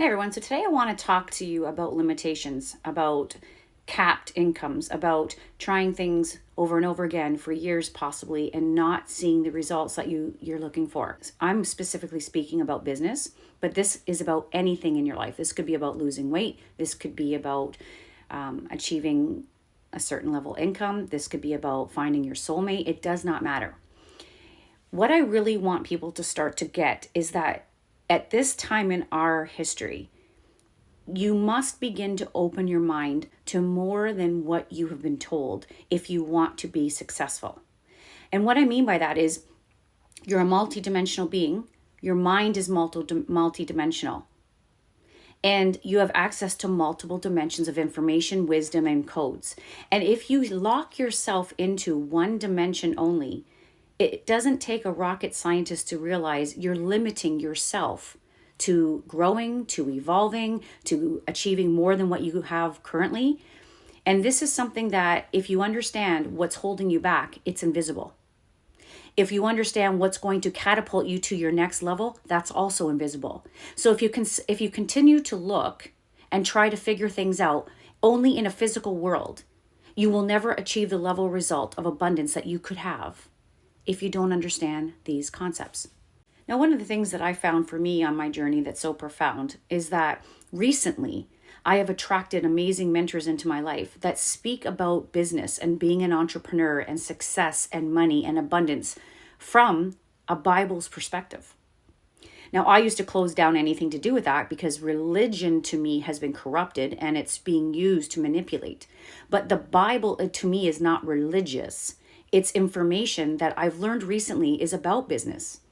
Hey everyone, so today I want to talk to you about limitations, about capped incomes, about trying things over and over again for years possibly and not seeing the results that you're looking for. I'm specifically speaking about business, but this is about anything in your life. This could be about losing weight. This could be about achieving a certain level of income. This could be about finding your soulmate. It does not matter. What I really want people to start to get is that at this time in our history, you must begin to open your mind to more than what you have been told if you want to be successful. And what I mean by that is you're a multidimensional being. Your mind is multidimensional. And you have access to multiple dimensions of information, wisdom, and codes. And if you lock yourself into one dimension only, it doesn't take a rocket scientist to realize you're limiting yourself to growing, to evolving, to achieving more than what you have currently. And this is something that if you understand what's holding you back, it's invisible. If you understand what's going to catapult you to your next level, that's also invisible. So if you continue to look and try to figure things out only in a physical world, you will never achieve the level result of abundance that you could have if you don't understand these concepts. Now, one of the things that I found for me on my journey that's so profound is that recently I have attracted amazing mentors into my life that speak about business and being an entrepreneur and success and money and abundance from a Bible's perspective. Now, I used to close down anything to do with that because religion to me has been corrupted and it's being used to manipulate. But the Bible to me is not religious. It's information that I've learned recently is about business.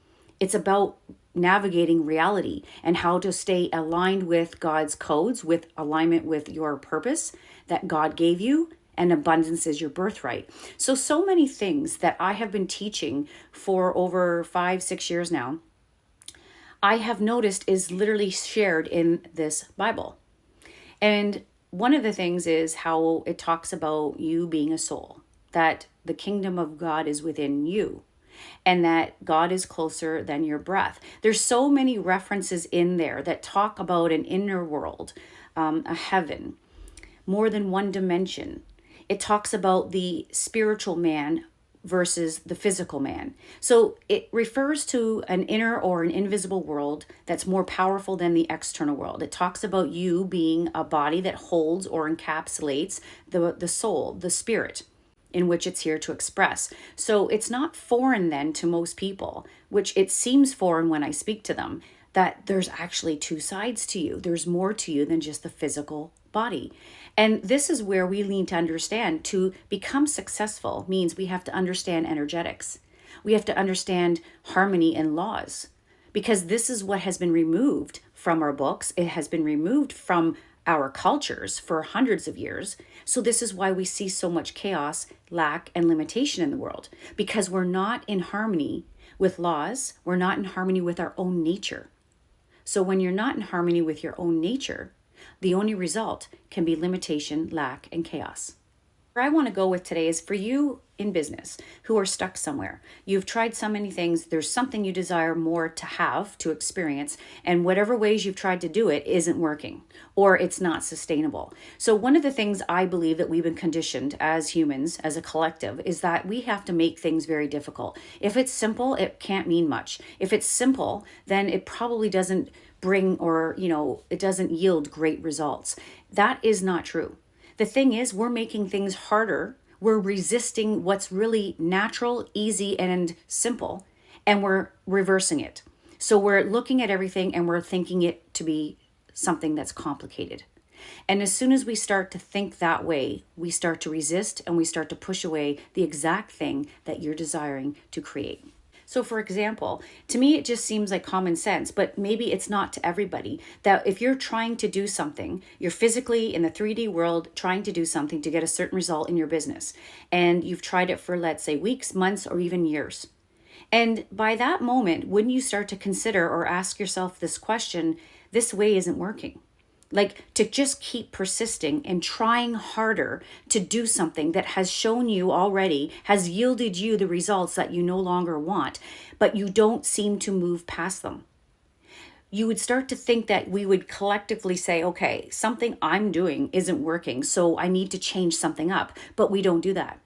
It's about navigating reality and how to stay aligned with God's codes, with alignment with your purpose that God gave you, and abundance is your birthright. So many things that I have been teaching for over 5-6 years now, I have noticed is literally shared in this Bible. And one of the things is how it talks about you being a soul, that the kingdom of God is within you and that God is closer than your breath. There's so many references in there that talk about an inner world, a heaven, more than one dimension. It talks about the spiritual man versus the physical man. So it refers to an inner or an invisible world that's more powerful than the external world. It talks about you being a body that holds or encapsulates the soul, the spirit, in which it's here to express. So it's not foreign then to most people, which it seems foreign when I speak to them, that there's actually two sides to you. There's more to you than just the physical body. And this is where we need to understand to become successful means we have to understand energetics. We have to understand harmony and laws, because this is what has been removed from our books. It has been removed from our cultures for hundreds of years. So this is why we see so much chaos, lack, and limitation in the world, because we're not in harmony with laws. We're not in harmony with our own nature. So when you're not in harmony with your own nature, the only result can be limitation, lack, and chaos. Where I want to go with today is for you in business who are stuck somewhere. You've tried so many things. There's something you desire more to have, to experience, and whatever ways you've tried to do it isn't working or it's not sustainable. So one of the things I believe that we've been conditioned as humans, as a collective, is that we have to make things very difficult. If it's simple, it can't mean much. If it's simple, then it probably doesn't bring or, it doesn't yield great results. That is not true. The thing is, we're making things harder. We're resisting what's really natural, easy, and simple, and we're reversing it. So we're looking at everything and we're thinking it to be something that's complicated. And as soon as we start to think that way, we start to resist and we start to push away the exact thing that you're desiring to create. So for example, to me, it just seems like common sense, but maybe it's not to everybody, that if you're trying to do something, you're physically in the 3D world trying to do something to get a certain result in your business, and you've tried it for, let's say, weeks, months, or even years. And by that moment, wouldn't you start to consider or ask yourself this question, this way isn't working? Like to just keep persisting and trying harder to do something that has shown you already, has yielded you the results that you no longer want, but you don't seem to move past them. you would start to think that we would collectively say, okay, something I'm doing isn't working, so I need to change something up. But we don't do that.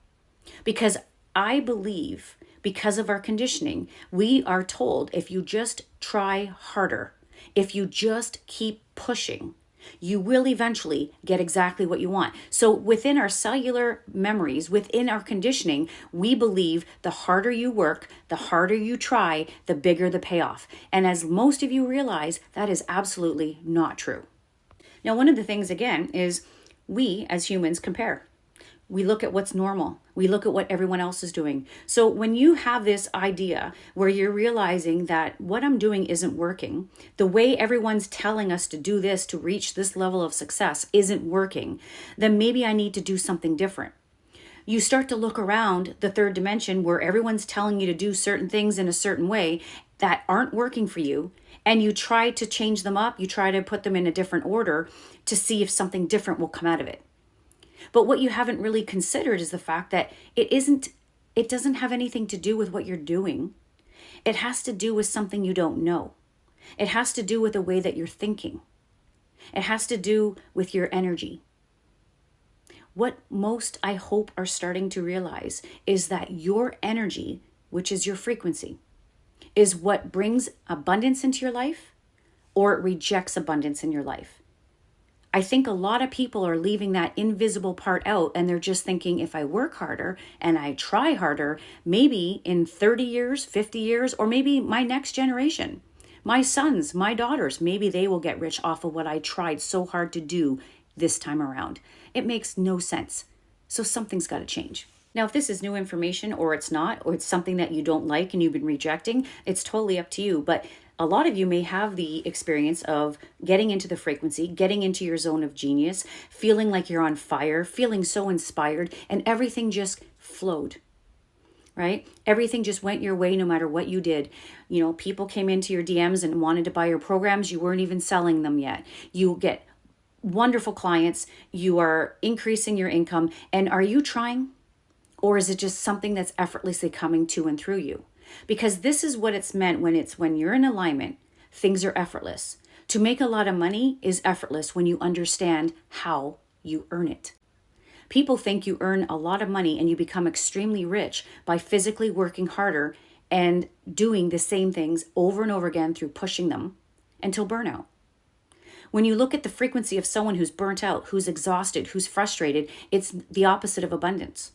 Because I believe, because of our conditioning, we are told if you just try harder, if you just keep pushing, you will eventually get exactly what you want. So within our cellular memories, within our conditioning, we believe the harder you work, the harder you try, the bigger the payoff. And as most of you realize, that is absolutely not true. Now, one of the things, again, is we as humans compare. We look at what's normal. We look at what everyone else is doing. So when you have this idea where you're realizing that what I'm doing isn't working, the way everyone's telling us to do this to reach this level of success isn't working, then maybe I need to do something different. You start to look around the third dimension where everyone's telling you to do certain things in a certain way that aren't working for you, and you try to change them up, you try to put them in a different order to see if something different will come out of it. But what you haven't really considered is the fact that it doesn't have anything to do with what you're doing. It has to do with something you don't know. It has to do with the way that you're thinking. It has to do with your energy. What most, I hope, are starting to realize is that your energy, which is your frequency, is what brings abundance into your life, or it rejects abundance in your life. I think a lot of people are leaving that invisible part out, and they're just thinking, if I work harder and I try harder, maybe in 30 years, 50 years, or maybe my next generation, my sons, my daughters, maybe they will get rich off of what I tried so hard to do this time around. It makes no sense. So something's got to change. Now, if this is new information or it's not, or it's something that you don't like and you've been rejecting, it's totally up to you. But a lot of you may have the experience of getting into the frequency, getting into your zone of genius, feeling like you're on fire, feeling so inspired, and everything just flowed, right? Everything just went your way no matter what you did. You know, people came into your DMs and wanted to buy your programs. You weren't even selling them yet. You get wonderful clients. You are increasing your income. And are you trying? Or is it just something that's effortlessly coming to and through you? Because this is what it's meant when you're in alignment, things are effortless. To make a lot of money is effortless when you understand how you earn it. People think you earn a lot of money and you become extremely rich by physically working harder and doing the same things over and over again through pushing them until burnout. When you look at the frequency of someone who's burnt out, who's exhausted, who's frustrated, it's the opposite of abundance.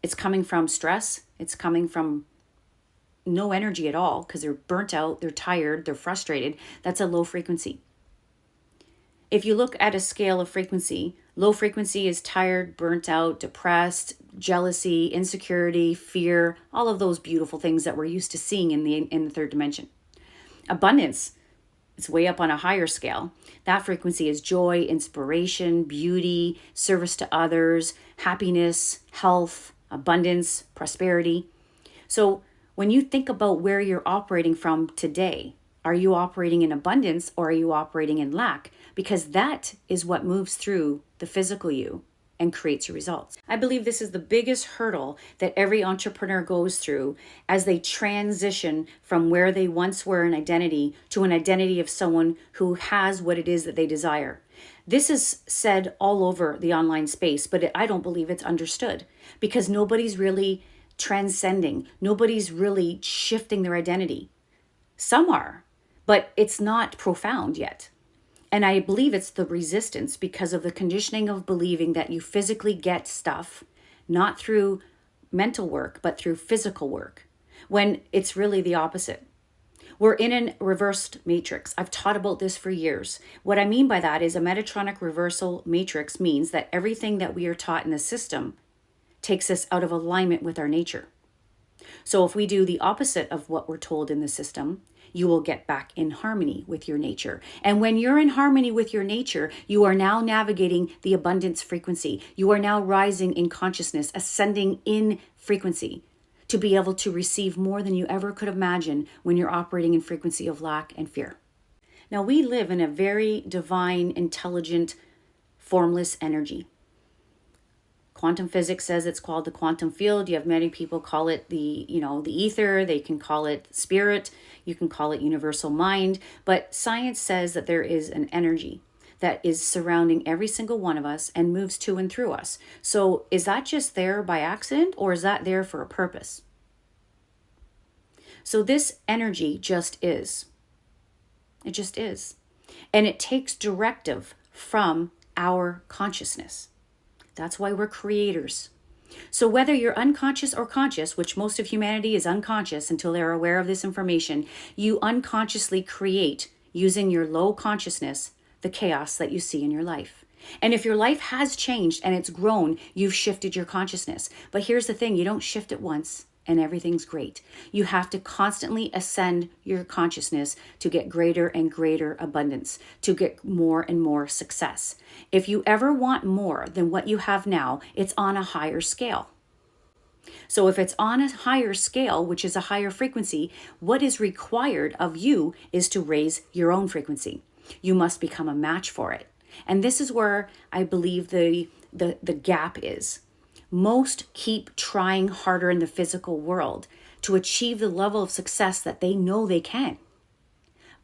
It's coming from stress. It's coming from no energy at all because they're burnt out, they're tired, they're frustrated. That's a low frequency. If you look at a scale of frequency, low frequency is tired, burnt out, depressed, jealousy, insecurity, fear, all of those beautiful things that we're used to seeing in the third dimension. Abundance, it's way up on a higher scale. That frequency is joy, inspiration, beauty, service to others, happiness, health, abundance, prosperity. So when you think about where you're operating from today, are you operating in abundance or are you operating in lack? Because that is what moves through the physical you and creates your results. I believe this is the biggest hurdle that every entrepreneur goes through as they transition from where they once were an identity to an identity of someone who has what it is that they desire. This is said all over the online space, but I don't believe it's understood because nobody's really transcending. Nobody's really shifting their identity. Some are, but it's not profound yet. And I believe it's the resistance because of the conditioning of believing that you physically get stuff, not through mental work, but through physical work, when it's really the opposite. We're in a reversed matrix. I've taught about this for years. What I mean by that is a Metatronic reversal matrix means that everything that we are taught in the system takes us out of alignment with our nature. So if we do the opposite of what we're told in the system, you will get back in harmony with your nature. And when you're in harmony with your nature, you are now navigating the abundance frequency. You are now rising in consciousness, ascending in frequency to be able to receive more than you ever could imagine when you're operating in frequency of lack and fear. Now, we live in a very divine, intelligent, formless energy. Quantum physics says it's called the quantum field. You have many people call it the ether. They can call it spirit. You can call it universal mind. But science says that there is an energy that is surrounding every single one of us and moves to and through us. So is that just there by accident, or is that there for a purpose? So this energy just is. It just is. And it takes directive from our consciousness. That's why we're creators. So whether you're unconscious or conscious, which most of humanity is unconscious until they're aware of this information, you unconsciously create, using your low consciousness, the chaos that you see in your life. And if your life has changed and it's grown, you've shifted your consciousness. But here's the thing, you don't shift it once and everything's great. You have to constantly ascend your consciousness to get greater and greater abundance, to get more and more success. If you ever want more than what you have now, it's on a higher scale. So if it's on a higher scale, which is a higher frequency, what is required of you is to raise your own frequency. You must become a match for it. And this is where I believe the gap is. Most keep trying harder in the physical world to achieve the level of success that they know they can.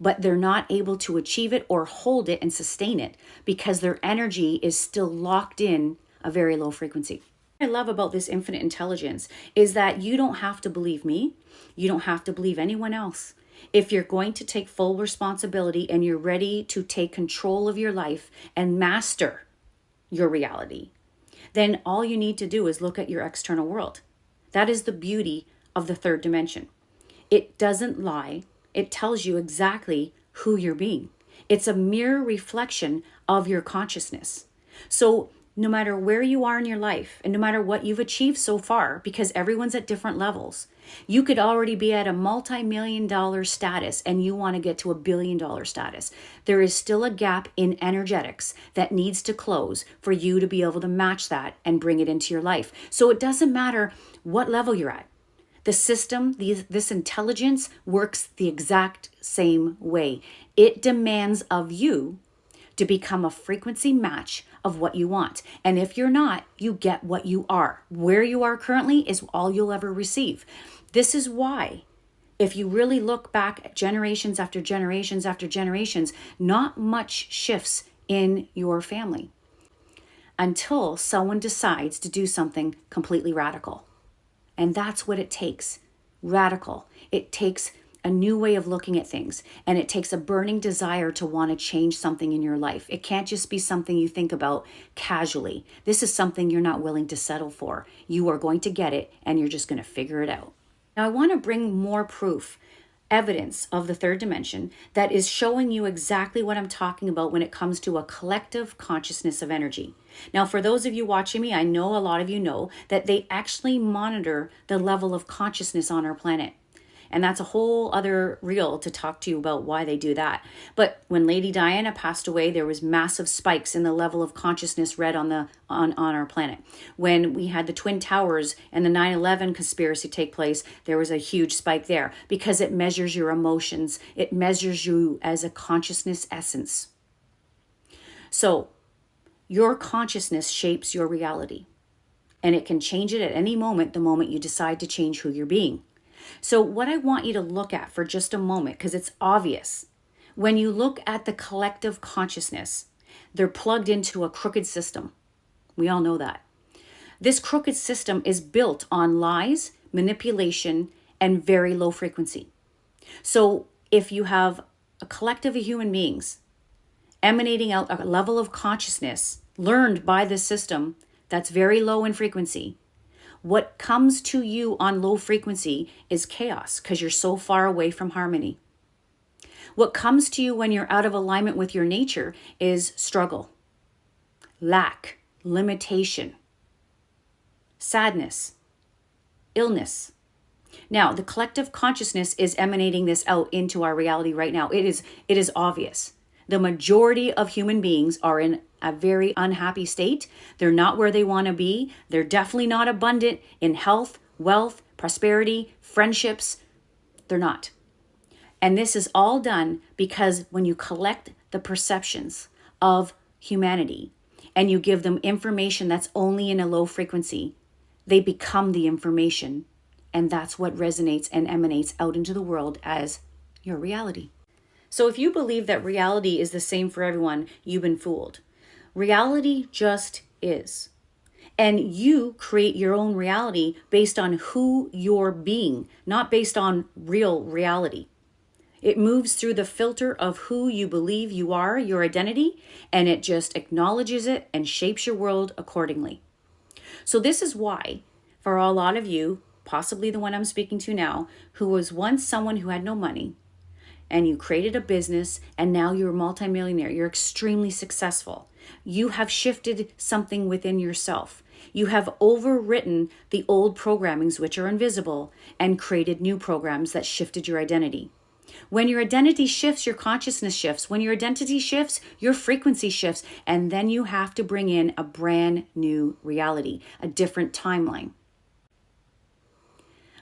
But they're not able to achieve it or hold it and sustain it because their energy is still locked in a very low frequency. What I love about this infinite intelligence is that you don't have to believe me. You don't have to believe anyone else. If you're going to take full responsibility and you're ready to take control of your life and master your reality, then all you need to do is look at your external world. That is the beauty of the third dimension. It doesn't lie. It tells you exactly who you're being. It's a mirror reflection of your consciousness. So no matter where you are in your life and no matter what you've achieved so far, because everyone's at different levels, you could already be at a multi-million-dollar status and you want to get to $1 billion status. There is still a gap in energetics that needs to close for you to be able to match that and bring it into your life. So it doesn't matter what level you're at. The system, this intelligence works the exact same way. It demands of you to become a frequency match of what you want. And if you're not, you get what you are. Where you are currently is all you'll ever receive. This is why, if you really look back at generations after generations after generations, not much shifts in your family until someone decides to do something completely radical. And that's what it takes. Radical. It takes a new way of looking at things. And it takes a burning desire to want to change something in your life. It can't just be something you think about casually. This is something you're not willing to settle for. You are going to get it and you're just going to figure it out. Now, I want to bring more proof, evidence of the third dimension that is showing you exactly what I'm talking about when it comes to a collective consciousness of energy. Now, for those of you watching me, I know a lot of you know that they actually monitor the level of consciousness on our planet. And that's a whole other reel to talk to you about why they do that. But when Lady Diana passed away, there was massive spikes in the level of consciousness read on our planet. When we had the Twin Towers and the 9/11 conspiracy take place, there was a huge spike there because it measures your emotions. It measures you as a consciousness essence. So your consciousness shapes your reality. And it can change it at any moment, the moment you decide to change who you're being. So what I want you to look at for just a moment, because it's obvious, when you look at the collective consciousness, they're plugged into a crooked system. We all know that. This crooked system is built on lies, manipulation, and very low frequency. So if you have a collective of human beings emanating out a level of consciousness learned by this system that's very low in frequency, what comes to you on low frequency is chaos because you're so far away from harmony. What comes to you when you're out of alignment with your nature is struggle, lack, limitation, sadness, illness. Now, the collective consciousness is emanating this out into our reality right now. It is obvious. The majority of human beings are in a very unhappy state. They're not where they want to be. They're definitely not abundant in health, wealth, prosperity, friendships. They're not. And this is all done because when you collect the perceptions of humanity and you give them information that's only in a low frequency, they become the information. And that's what resonates and emanates out into the world as your reality. So if you believe that reality is the same for everyone, you've been fooled. Reality just is. And you create your own reality based on who you're being, not based on real reality. It moves through the filter of who you believe you are, your identity, and it just acknowledges it and shapes your world accordingly. So this is why, for a lot of you, possibly the one I'm speaking to now, who was once someone who had no money, and you created a business, and now you're a multimillionaire, you're extremely successful. You have shifted something within yourself. You have overwritten the old programmings, which are invisible, and created new programs that shifted your identity. When your identity shifts, your consciousness shifts. When your identity shifts, your frequency shifts. And then you have to bring in a brand new reality, a different timeline.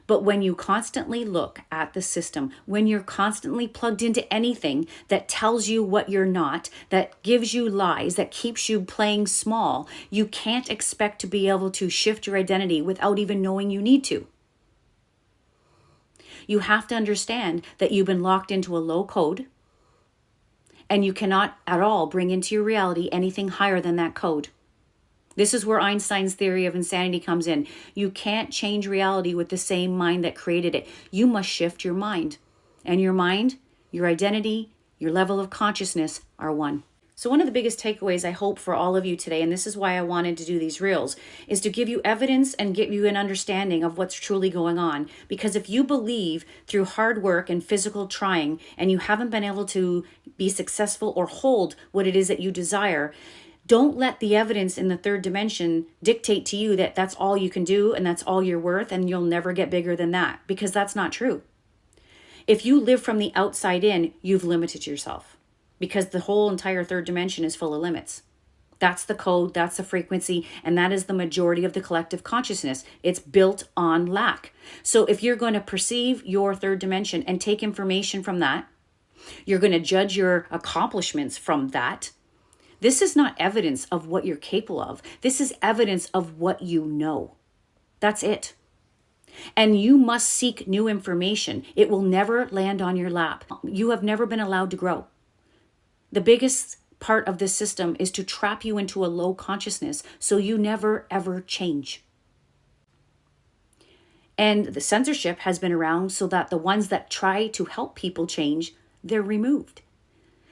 But when you constantly look at the system, when you're constantly plugged into anything that tells you what you're not, that gives you lies, that keeps you playing small, you can't expect to be able to shift your identity without even knowing you need to. You have to understand that you've been locked into a low code, and you cannot at all bring into your reality anything higher than that code. This is where Einstein's theory of insanity comes in. You can't change reality with the same mind that created it. You must shift your mind. And your mind, your identity, your level of consciousness are one. So one of the biggest takeaways I hope for all of you today, and this is why I wanted to do these reels, is to give you evidence and give you an understanding of what's truly going on. Because if you believe through hard work and physical trying, and you haven't been able to be successful or hold what it is that you desire, don't let the evidence in the third dimension dictate to you that that's all you can do and that's all you're worth and you'll never get bigger than that, because that's not true. If you live from the outside in, you've limited yourself, because the whole entire third dimension is full of limits. That's the code, that's the frequency, and that is the majority of the collective consciousness. It's built on lack. So if you're going to perceive your third dimension and take information from that, you're going to judge your accomplishments from that. This is not evidence of what you're capable of. This is evidence of what you know. That's it. And you must seek new information. It will never land on your lap. You have never been allowed to grow. The biggest part of this system is to trap you into a low consciousness so you never ever change. And the censorship has been around so that the ones that try to help people change, they're removed.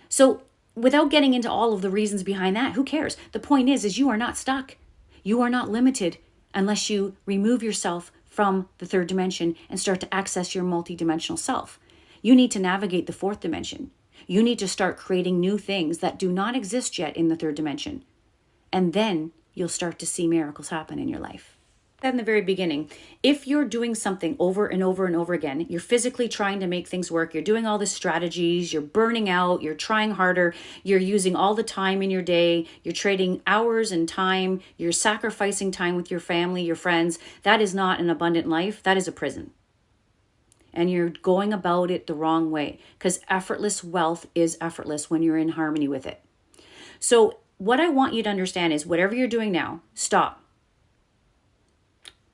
So without getting into all of the reasons behind that, who cares? The point is you are not stuck. You are not limited unless you remove yourself from the third dimension and start to access your multidimensional self. You need to navigate the fourth dimension. You need to start creating new things that do not exist yet in the third dimension. And then you'll start to see miracles happen in your life. In the very beginning, if you're doing something over and over and over again, you're physically trying to make things work, you're doing all the strategies, you're burning out, you're trying harder, you're using all the time in your day, you're trading hours and time, you're sacrificing time with your family, your friends, that is not an abundant life, that is a prison. And you're going about it the wrong way, because effortless wealth is effortless when you're in harmony with it. So what I want you to understand is whatever you're doing now, stop.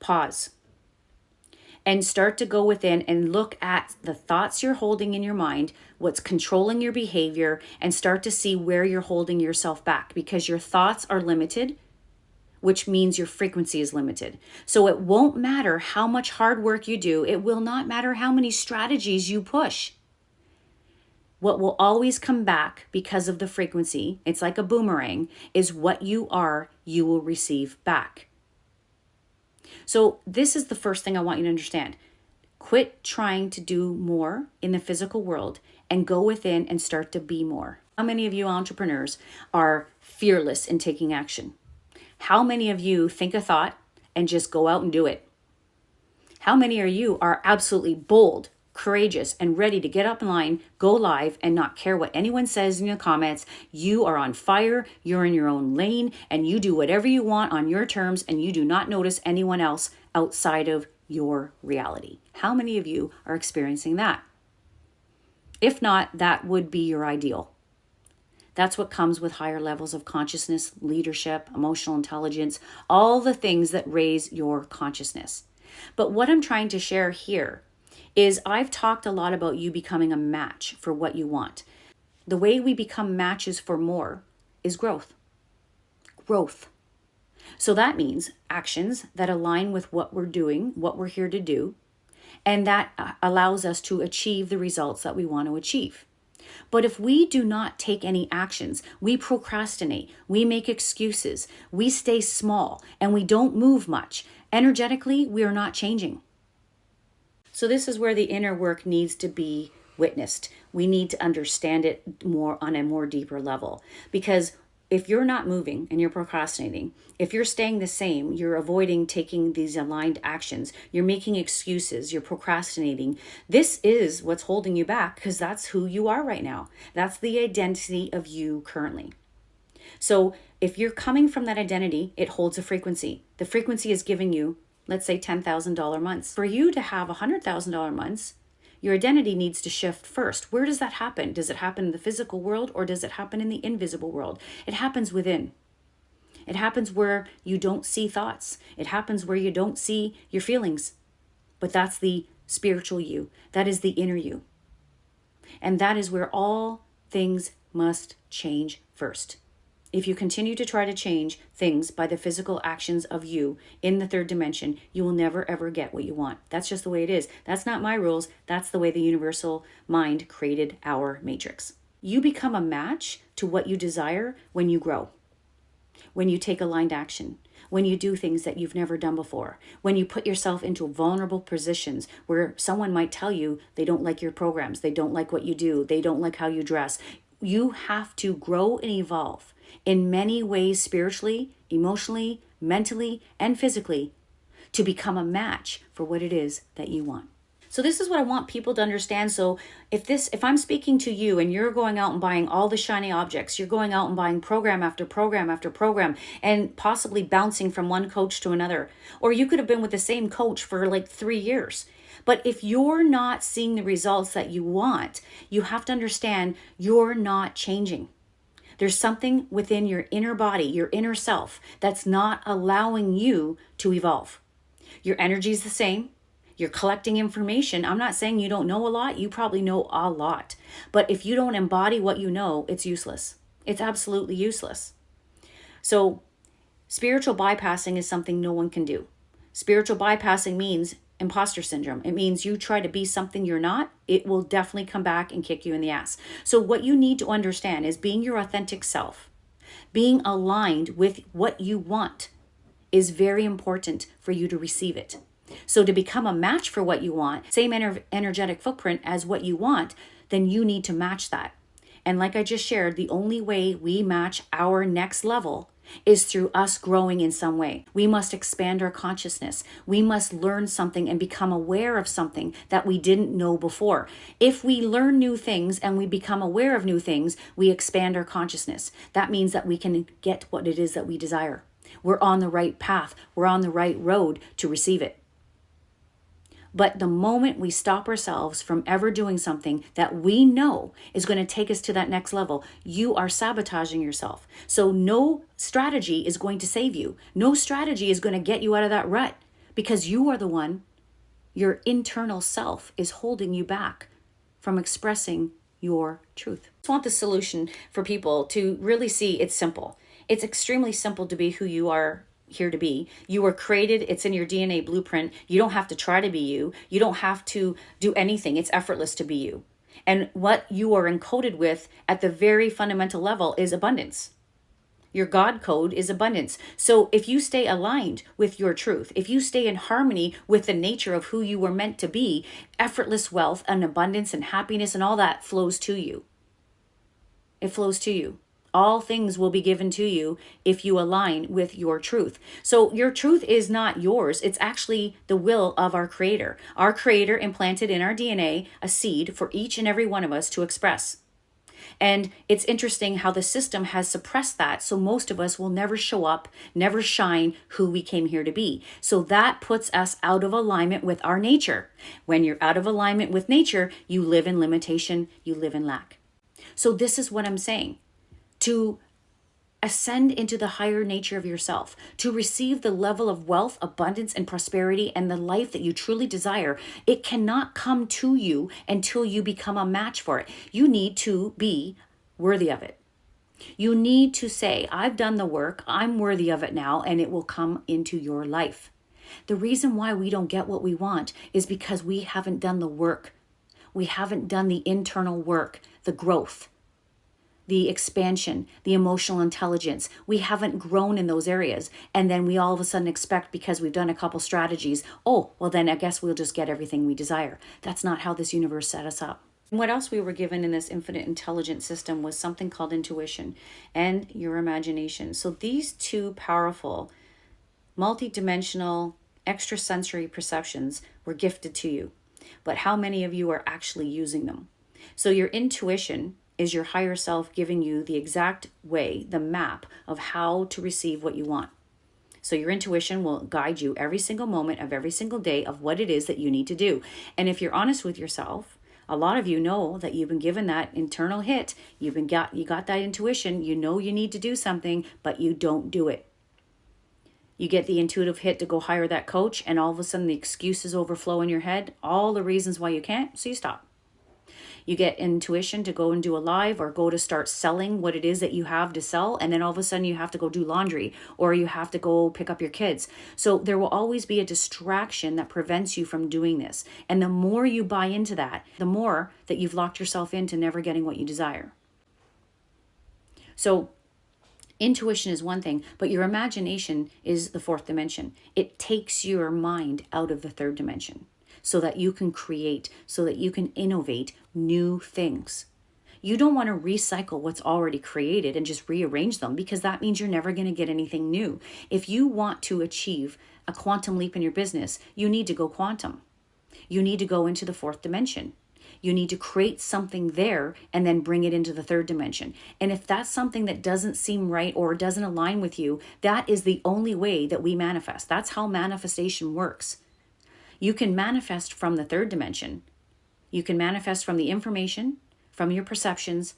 Pause and start to go within and look at the thoughts you're holding in your mind, what's controlling your behavior, and start to see where you're holding yourself back, because your thoughts are limited, which means your frequency is limited. So it won't matter how much hard work you do. It will not matter how many strategies you push. What will always come back because of the frequency, it's like a boomerang, is what you are, you will receive back. So this is the first thing I want you to understand. Quit trying to do more in the physical world and go within and start to be more. How many of you entrepreneurs are fearless in taking action? How many of you think a thought and just go out and do it? How many of you are absolutely bold, courageous, and ready to get up in line, go live, and not care what anyone says in the comments? You are on fire, you're in your own lane, and you do whatever you want on your terms, and you do not notice anyone else outside of your reality. How many of you are experiencing that? If not, that would be your ideal. That's what comes with higher levels of consciousness, leadership, emotional intelligence, all the things that raise your consciousness. But what I'm trying to share here is I've talked a lot about you becoming a match for what you want. The way we become matches for more is growth. Growth. So that means actions that align with what we're doing, what we're here to do, and that allows us to achieve the results that we want to achieve. But if we do not take any actions, we procrastinate, we make excuses, we stay small, and we don't move much, energetically, we are not changing. So this is where the inner work needs to be witnessed. We need to understand it more on a more deeper level. Because if you're not moving and you're procrastinating, if you're staying the same, you're avoiding taking these aligned actions, you're making excuses, you're procrastinating, this is what's holding you back, because that's who you are right now. That's the identity of you currently. So if you're coming from that identity, it holds a frequency. The frequency is giving you, let's say, $10,000 months. For you to have $100,000 months, your identity needs to shift first. Where does that happen? Does it happen in the physical world, or does it happen in the invisible world? It happens within. It happens where you don't see thoughts. It happens where you don't see your feelings. But that's the spiritual you. That is the inner you. And that is where all things must change first. If you continue to try to change things by the physical actions of you in the third dimension, you will never ever get what you want. That's just the way it is. That's not my rules. That's the way the universal mind created our matrix. You become a match to what you desire when you grow, when you take aligned action, when you do things that you've never done before, when you put yourself into vulnerable positions where someone might tell you they don't like your programs, they don't like what you do, they don't like how you dress. You have to grow and evolve in many ways, spiritually, emotionally, mentally, and physically, to become a match for what it is that you want. So this is what I want people to understand. So if I'm speaking to you and you're going out and buying all the shiny objects, you're going out and buying program after program after program, and possibly bouncing from one coach to another, or you could have been with the same coach for like 3 years. But if you're not seeing the results that you want, you have to understand you're not changing. There's something within your inner body, your inner self, that's not allowing you to evolve. Your energy is the same. You're collecting information. I'm not saying you don't know a lot. You probably know a lot. But if you don't embody what you know, it's useless. It's absolutely useless. So spiritual bypassing is something no one can do. Spiritual bypassing means imposter syndrome. It means you try to be something you're not, it will definitely come back and kick you in the ass. So what you need to understand is being your authentic self, being aligned with what you want is very important for you to receive it. So to become a match for what you want, same energetic footprint as what you want, then you need to match that. And like I just shared, the only way we match our next level is through us growing in some way. We must expand our consciousness. We must learn something and become aware of something that we didn't know before. If we learn new things and we become aware of new things, we expand our consciousness. That means that we can get what it is that we desire. We're on the right path. We're on the right road to receive it. But the moment we stop ourselves from ever doing something that we know is going to take us to that next level, you are sabotaging yourself. So no strategy is going to save you. No strategy is going to get you out of that rut, because you are the one, your internal self is holding you back from expressing your truth. I just want the solution for people to really see it's simple. It's extremely simple to be who you are here to be. You were created. It's in your DNA blueprint. You don't have to try to be you. You don't have to do anything. It's effortless to be you. And what you are encoded with at the very fundamental level is abundance. Your God code is abundance. So if you stay aligned with your truth, if you stay in harmony with the nature of who you were meant to be, effortless wealth and abundance and happiness and all that flows to you. It flows to you. All things will be given to you if you align with your truth. So your truth is not yours. It's actually the will of our Creator. Our Creator implanted in our DNA a seed for each and every one of us to express. And it's interesting how the system has suppressed that. So most of us will never show up, never shine who we came here to be. So that puts us out of alignment with our nature. When you're out of alignment with nature, you live in limitation, you live in lack. So this is what I'm saying. to ascend into the higher nature of yourself, to receive the level of wealth, abundance, and prosperity, and the life that you truly desire. It cannot come to you until you become a match for it. You need to be worthy of it. You need to say, I've done the work, I'm worthy of it now, and it will come into your life. The reason why we don't get what we want is because we haven't done the work. We haven't done the internal work, the growth, the expansion, the emotional intelligence. We haven't grown in those areas. And then we all of a sudden expect, because we've done a couple strategies, oh, well then I guess we'll just get everything we desire. That's not how this universe set us up. What else we were given in this infinite intelligence system was something called intuition and your imagination. So these two powerful, multidimensional, extrasensory perceptions were gifted to you. But how many of you are actually using them? So your intuition is your higher self giving you the exact way, the map of how to receive what you want. So your intuition will guide you every single moment of every single day of what it is that you need to do. And if you're honest with yourself, a lot of you know that you've been given that internal hit. You got that intuition. You know you need to do something, but you don't do it. You get the intuitive hit to go hire that coach, and all of a sudden the excuses overflow in your head, all the reasons why you can't, so you stop. You get intuition to go and do a live or go to start selling what it is that you have to sell. And then all of a sudden you have to go do laundry or you have to go pick up your kids. So there will always be a distraction that prevents you from doing this. And the more you buy into that, the more that you've locked yourself into never getting what you desire. So intuition is one thing, but your imagination is the fourth dimension. It takes your mind out of the third dimension, so that you can create, so that you can innovate new things. You don't want to recycle what's already created and just rearrange them, because that means you're never going to get anything new. If you want to achieve a quantum leap in your business, you need to go quantum. You need to go into the fourth dimension. You need to create something there and then bring it into the third dimension. And if that's something that doesn't seem right or doesn't align with you, that is the only way that we manifest. That's how manifestation works. You can manifest from the third dimension. You can manifest from the information, from your perceptions,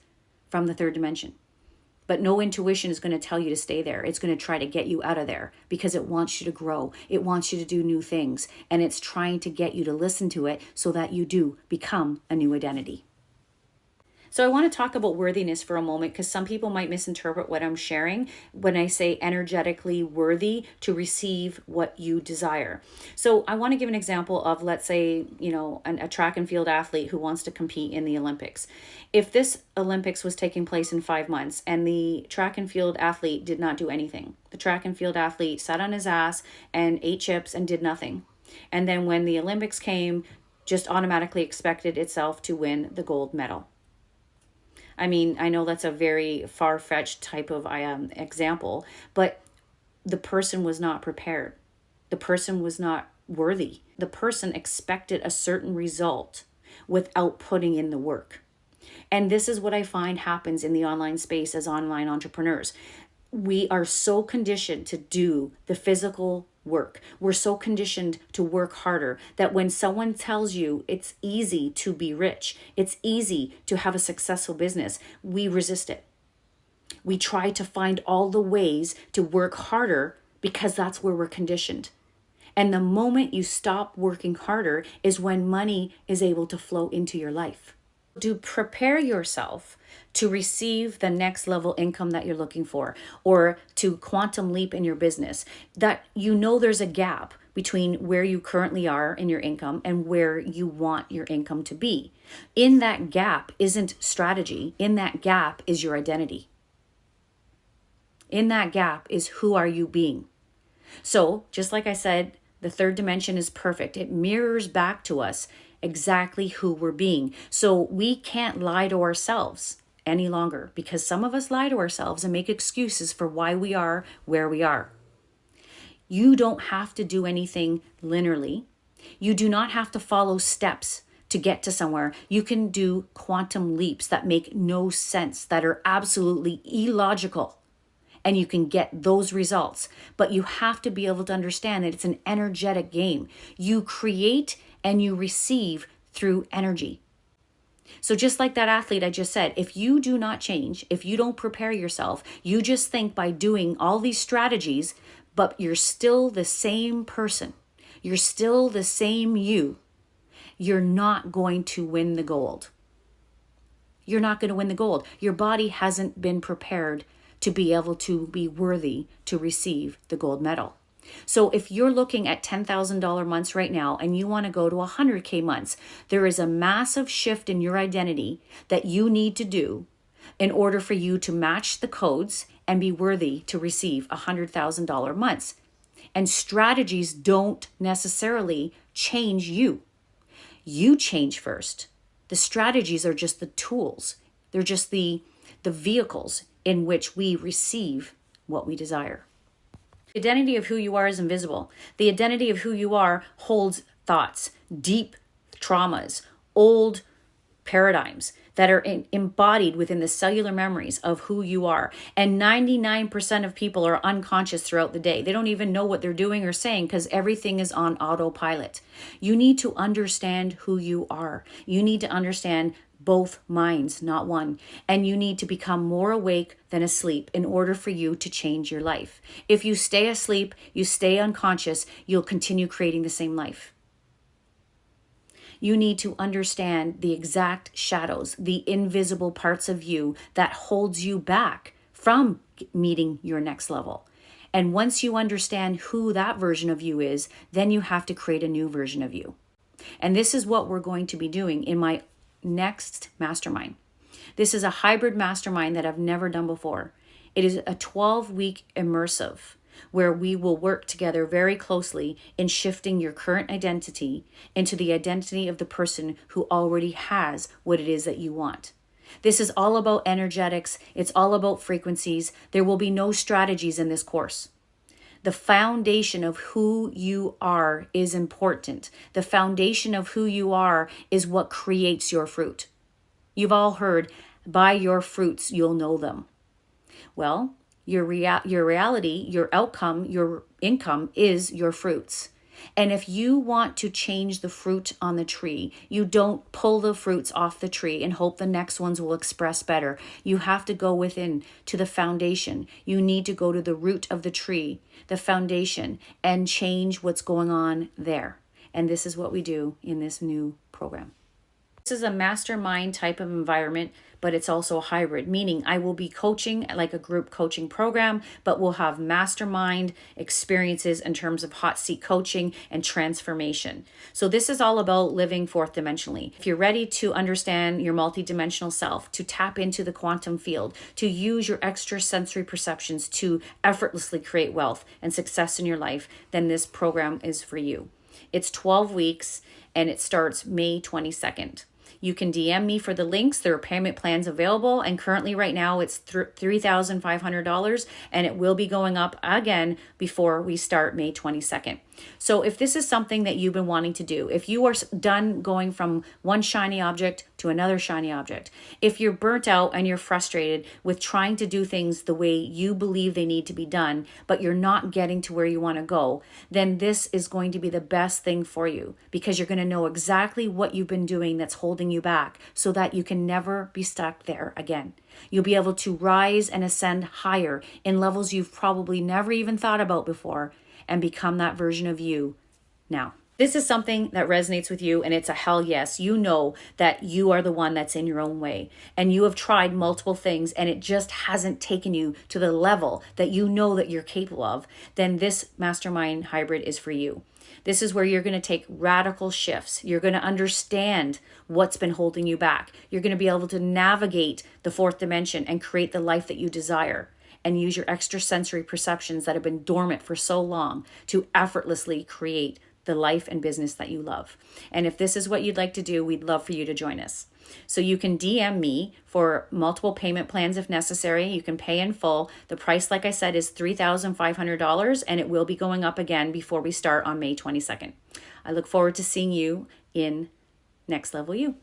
from the third dimension. But no intuition is going to tell you to stay there. It's going to try to get you out of there because it wants you to grow. It wants you to do new things. And it's trying to get you to listen to it so that you do become a new identity. So I want to talk about worthiness for a moment, because some people might misinterpret what I'm sharing when I say energetically worthy to receive what you desire. So I want to give an example of, let's say, a track and field athlete who wants to compete in the Olympics. If this Olympics was taking place in 5 months and the track and field athlete did not do anything, the track and field athlete sat on his ass and ate chips and did nothing. And then when the Olympics came, just automatically expected itself to win the gold medal. I mean, I know that's a very far-fetched type of example, but the person was not prepared. The person was not worthy. The person expected a certain result without putting in the work. And this is what I find happens in the online space as online entrepreneurs. We are so conditioned to do the physical work. We're so conditioned to work harder that when someone tells you it's easy to be rich, it's easy to have a successful business, we resist it. We try to find all the ways to work harder because that's where we're conditioned. And the moment you stop working harder is when money is able to flow into your life. To prepare yourself to receive the next level income that you're looking for, or to quantum leap in your business, that there's a gap between where you currently are in your income and where you want your income to be. In that gap isn't strategy. In that gap is your identity. In that gap is who are you being. So just like I said, the third dimension is perfect. It mirrors back to us exactly who we're being. So we can't lie to ourselves any longer, because some of us lie to ourselves and make excuses for why we are where we are. You don't have to do anything linearly. You do not have to follow steps to get to somewhere. You can do quantum leaps that make no sense, that are absolutely illogical, and you can get those results. But you have to be able to understand that it's an energetic game. You create and you receive through energy. So just like that athlete I just said, if you do not change, if you don't prepare yourself, you just think by doing all these strategies, but you're still the same person, you're still the same you're not going to win the gold. You're not going to win the gold. Your body hasn't been prepared to be able to be worthy to receive the gold medal. So if you're looking at $10,000 months right now and you want to go to 100K months, there is a massive shift in your identity that you need to do in order for you to match the codes and be worthy to receive $100,000 months. And strategies don't necessarily change you. You change first. The strategies are just the tools. They're just the vehicles in which we receive what we desire. The identity of who you are is invisible. The identity of who you are holds thoughts, deep traumas, old paradigms that are embodied within the cellular memories of who you are. And 99% of people are unconscious throughout the day. They don't even know what they're doing or saying because everything is on autopilot. You need to understand who you are. You need to understand both minds, not one. And you need to become more awake than asleep in order for you to change your life. If you stay asleep, you stay unconscious, you'll continue creating the same life. You need to understand the exact shadows, the invisible parts of you that holds you back from meeting your next level. And once you understand who that version of you is, then you have to create a new version of you. And this is what we're going to be doing in my next mastermind. This is a hybrid mastermind that I've never done before. It is a 12-week immersive where we will work together very closely in shifting your current identity into the identity of the person who already has what it is that you want. This is all about energetics. It's all about frequencies. There will be no strategies in this course. The foundation of who you are is important. The foundation of who you are is what creates your fruit. You've all heard, by your fruits, you'll know them. Well, your reality, your outcome, your income is your fruits. And if you want to change the fruit on the tree, you don't pull the fruits off the tree and hope the next ones will express better. You have to go within to the foundation. You need to go to the root of the tree, the foundation, and change what's going on there. And this is what we do in this new program. This is a mastermind type of environment, but it's also a hybrid, meaning I will be coaching like a group coaching program, but we'll have mastermind experiences in terms of hot seat coaching and transformation. So this is all about living fourth dimensionally. If you're ready to understand your multidimensional self, to tap into the quantum field, to use your extrasensory perceptions to effortlessly create wealth and success in your life, then this program is for you. It's 12 weeks and it starts May 22nd. You can DM me for the links. There are payment plans available. And currently right now it's $3,500 and it will be going up again before we start May 22nd. So if this is something that you've been wanting to do, if you are done going from one shiny object to another shiny object, if you're burnt out and you're frustrated with trying to do things the way you believe they need to be done, but you're not getting to where you want to go, then this is going to be the best thing for you because you're going to know exactly what you've been doing that's holding you back so that you can never be stuck there again. You'll be able to rise and ascend higher in levels you've probably never even thought about before and become that version of you now. This is something that resonates with you and it's a hell yes. You know that you are the one that's in your own way and you have tried multiple things and it just hasn't taken you to the level that you know that you're capable of, then this mastermind hybrid is for you. This is where you're going to take radical shifts. You're going to understand what's been holding you back. You're going to be able to navigate the fourth dimension and create the life that you desire and use your extrasensory perceptions that have been dormant for so long to effortlessly create the life and business that you love. And if this is what you'd like to do, we'd love for you to join us. So you can DM me for multiple payment plans if necessary. You can pay in full. The price, like I said, is $3,500 and it will be going up again before we start on May 22nd. I look forward to seeing you in Next Level You.